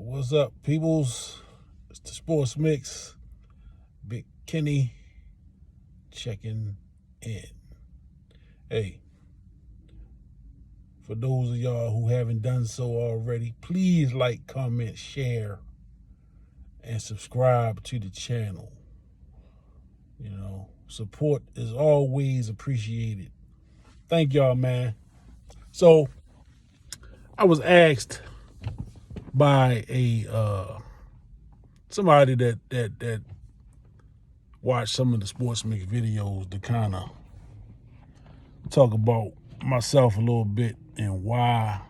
What's up, peoples? It's the Sports Mix. Big Kenny checking in. Hey, for those of y'all who haven't done so already, please like, comment, share, and subscribe to the channel. Support is always appreciated. Thank y'all, man. So, I was asked by somebody that watched some of the Sports Mix videos to kind of talk about myself a little bit and why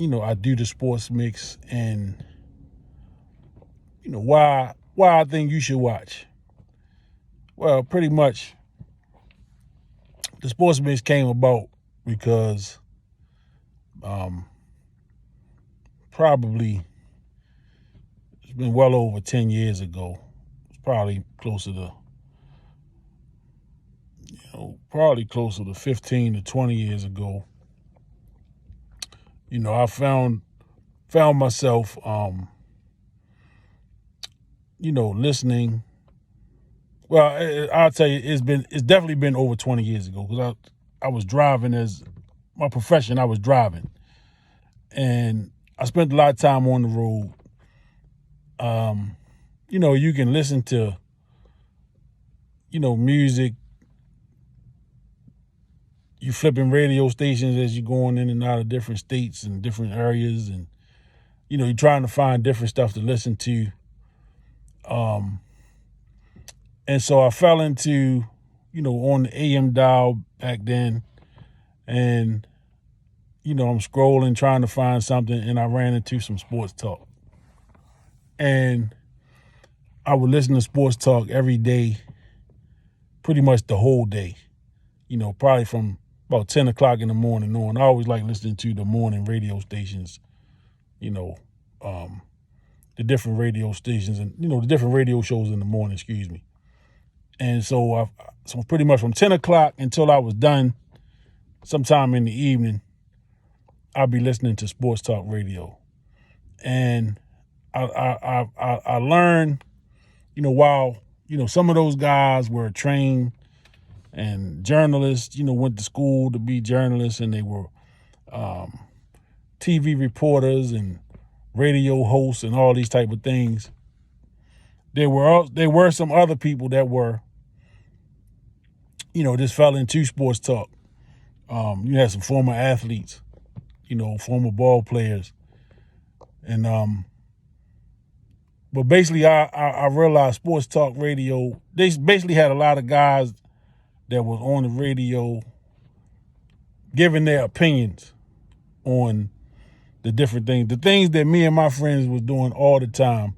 I do the Sports Mix, and why I think you should watch. Well, pretty much the Sports Mix came about because probably it's been well over 10 years ago. It's probably closer to 15 to 20 years ago. I found myself listening. Well, I'll tell you, it's definitely been over 20 years ago, because I was driving. As my profession, I was driving, and I spent a lot of time on the road. You can listen to music. You flipping radio stations as you're going in and out of different states and different areas, and you're trying to find different stuff to listen to. And so I fell into, on the AM dial back then, and, I'm scrolling, trying to find something, and I ran into some sports talk. And I would listen to sports talk every day, pretty much the whole day, probably from about 10 o'clock in the morning on. I always like listening to the morning radio stations, the different radio stations and, the different radio shows in the morning, excuse me. And so pretty much from 10 o'clock until I was done, sometime in the evening, I'll be listening to sports talk radio. And I learned, while, some of those guys were trained and journalists, went to school to be journalists, and they were TV reporters and radio hosts and all these type of things. There were some other people that were, just fell into sports talk. You had some former athletes, former ball players. And but basically I realized sports talk radio, they basically had a lot of guys that was on the radio giving their opinions on the different things, the things that me and my friends was doing all the time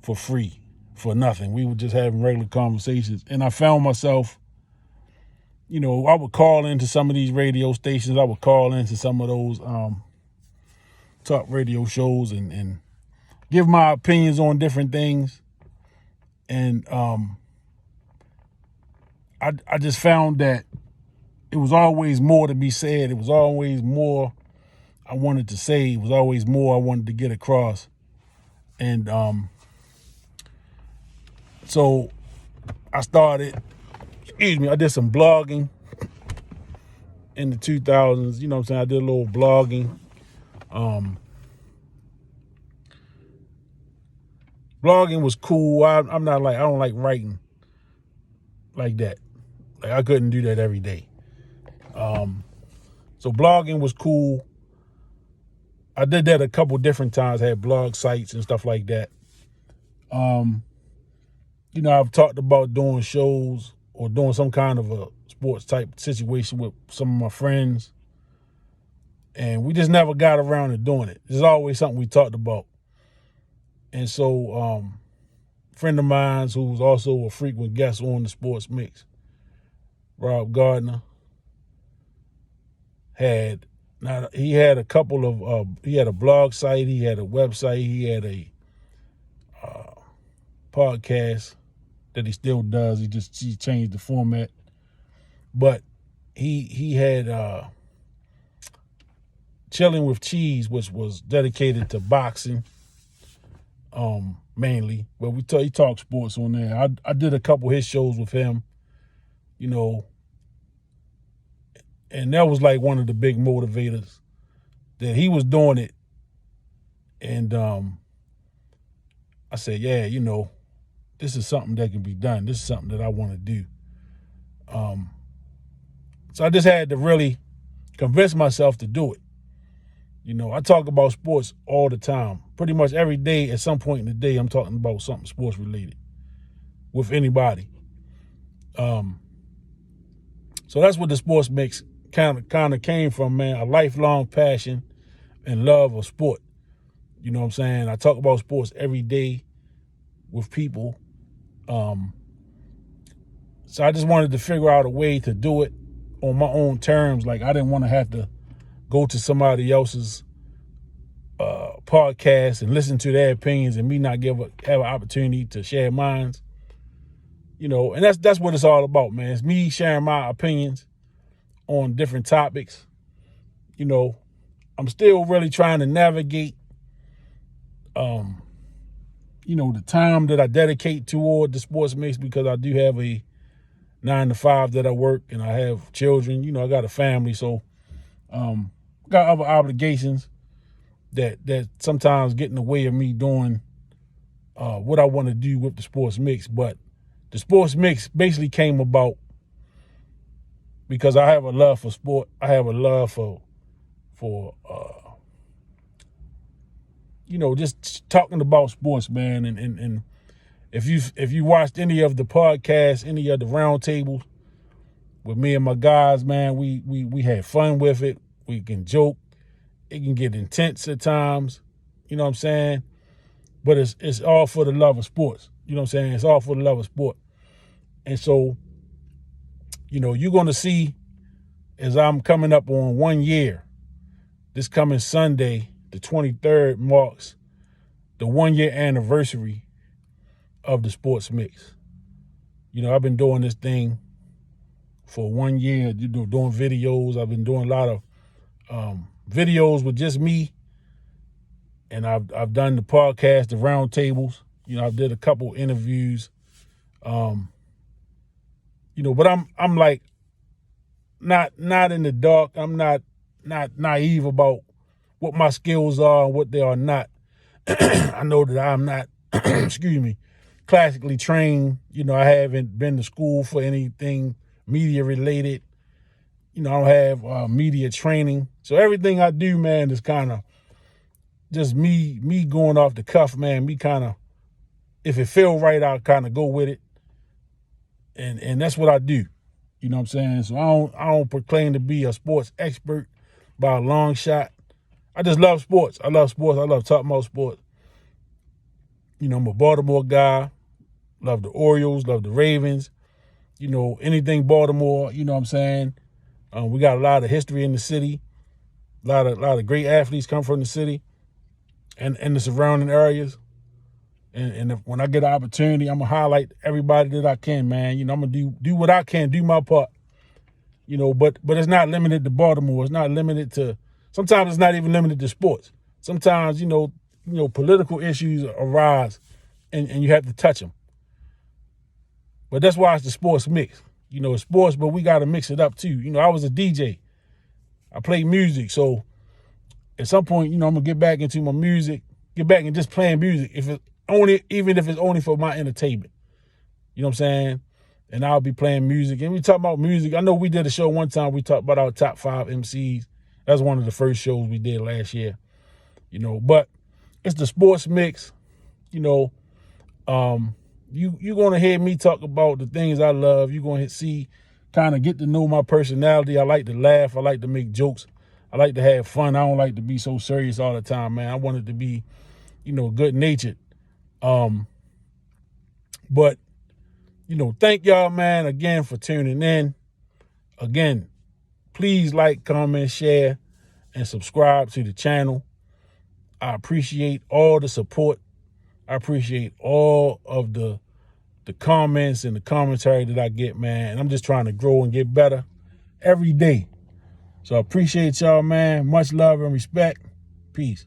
for free, for nothing. We were just having regular conversations. And I found myself, I would call into some of these radio stations. I would call into some of those talk radio shows and give my opinions on different things. And I just found that it was always more to be said. It was always more I wanted to say. It was always more I wanted to get across. And so I did some blogging in the 2000s. I did a little blogging. Blogging was cool. I don't like writing like that. Like, I couldn't do that every day. So blogging was cool. I did that a couple different times, had blog sites and stuff like that. I've talked about doing shows or doing some kind of a sports type situation with some of my friends, and we just never got around to doing it. There's always something we talked about. And so a friend of mine who was also a frequent guest on the Sports Mix, Rob Gardner, he had a couple of, he had a blog site, he had a website, he had a podcast that he still does. He changed the format. But he had Chilling with Cheese, which was dedicated to boxing, mainly. But he talked sports on there. I did a couple of his shows with him, you know, and that was like one of the big motivators that he was doing it. And I said, yeah, you know, this is something that can be done. This is something that I want to do. So I just had to really convince myself to do it. You know, I talk about sports all the time. Pretty much every day, at some point in the day, I'm talking about something sports related with anybody. So that's what the sports mix kind of came from, man. A lifelong passion and love of sport. You know what I'm saying? I talk about sports every day with people. So I just wanted to figure out a way to do it on my own terms. Like, I didn't want to have to go to somebody else's podcast and listen to their opinions and me not have an opportunity to share mine. You know, and that's what it's all about, man. It's me sharing my opinions on different topics. You know, I'm still really trying to navigate, you know, the time that I dedicate toward the sports mix, because I do have a 9-to-5 that I work, and I have children. You know, I got a family, so got other obligations that sometimes get in the way of me doing what I want to do with the sports mix. But the sports mix basically came about because I have a love for sport. I have a love for you know, just talking about sports, man. And if you watched any of the podcasts, any of the roundtables with me and my guys, man, we had fun with it. We can joke. It can get intense at times. You know what I'm saying? But it's all for the love of sports. You know what I'm saying? It's all for the love of sport. And so, you know, you're going to see, as I'm coming up on 1 year, this coming Sunday, the 23rd, marks the 1 year anniversary of the sports mix. You know, I've been doing this thing for 1 year, you know, doing videos. I've been doing a lot of videos with just me. And I've done the podcast, the roundtables. You know, I did a couple interviews. You know, but I'm like not in the dark. I'm not naive about what my skills are and what they are not. I know that I'm not, excuse me, classically trained. You know, I haven't been to school for anything media related. You know, I don't have media training. So everything I do, man, is kind of just me going off the cuff, man. Me kind of, if it feel right, I'll kind of go with it. And that's what I do. You know what I'm saying? So I don't proclaim to be a sports expert by a long shot. I just love sports. I love sports. I love talking about sports. You know, I'm a Baltimore guy. Love the Orioles, love the Ravens. You know, anything Baltimore, you know what I'm saying? We got a lot of history in the city. A lot of great athletes come from the city and the surrounding areas. And when I get an opportunity, I'm going to highlight everybody that I can, man. You know, I'm going to do what I can, do my part. You know, but it's not limited to Baltimore. It's not limited to, sometimes it's not even limited to sports. Sometimes, you know, political issues arise and you have to touch them. But that's why it's the sports mix. You know, it's sports, but we got to mix it up too. You know, I was a DJ. I played music. So at some point, you know, I'm going to get back into my music, get back and just playing music. Even if it's only for my entertainment. You know what I'm saying? And I'll be playing music. And we talk about music. I know we did a show one time. We talked about our top 5 MCs. That was one of the first shows we did last year. You know, but it's the sports mix. You know, you're going to hear me talk about the things I love. You're going to see, kind of get to know my personality. I like to laugh. I like to make jokes. I like to have fun. I don't like to be so serious all the time, man. I want it to be, you know, good-natured. But, you know, thank y'all, man, again for tuning in. Again, please like, comment, share, and subscribe to the channel. I appreciate all the support. I appreciate all of the comments and the commentary that I get, man. And I'm just trying to grow and get better every day. So I appreciate y'all, man. Much love and respect. Peace.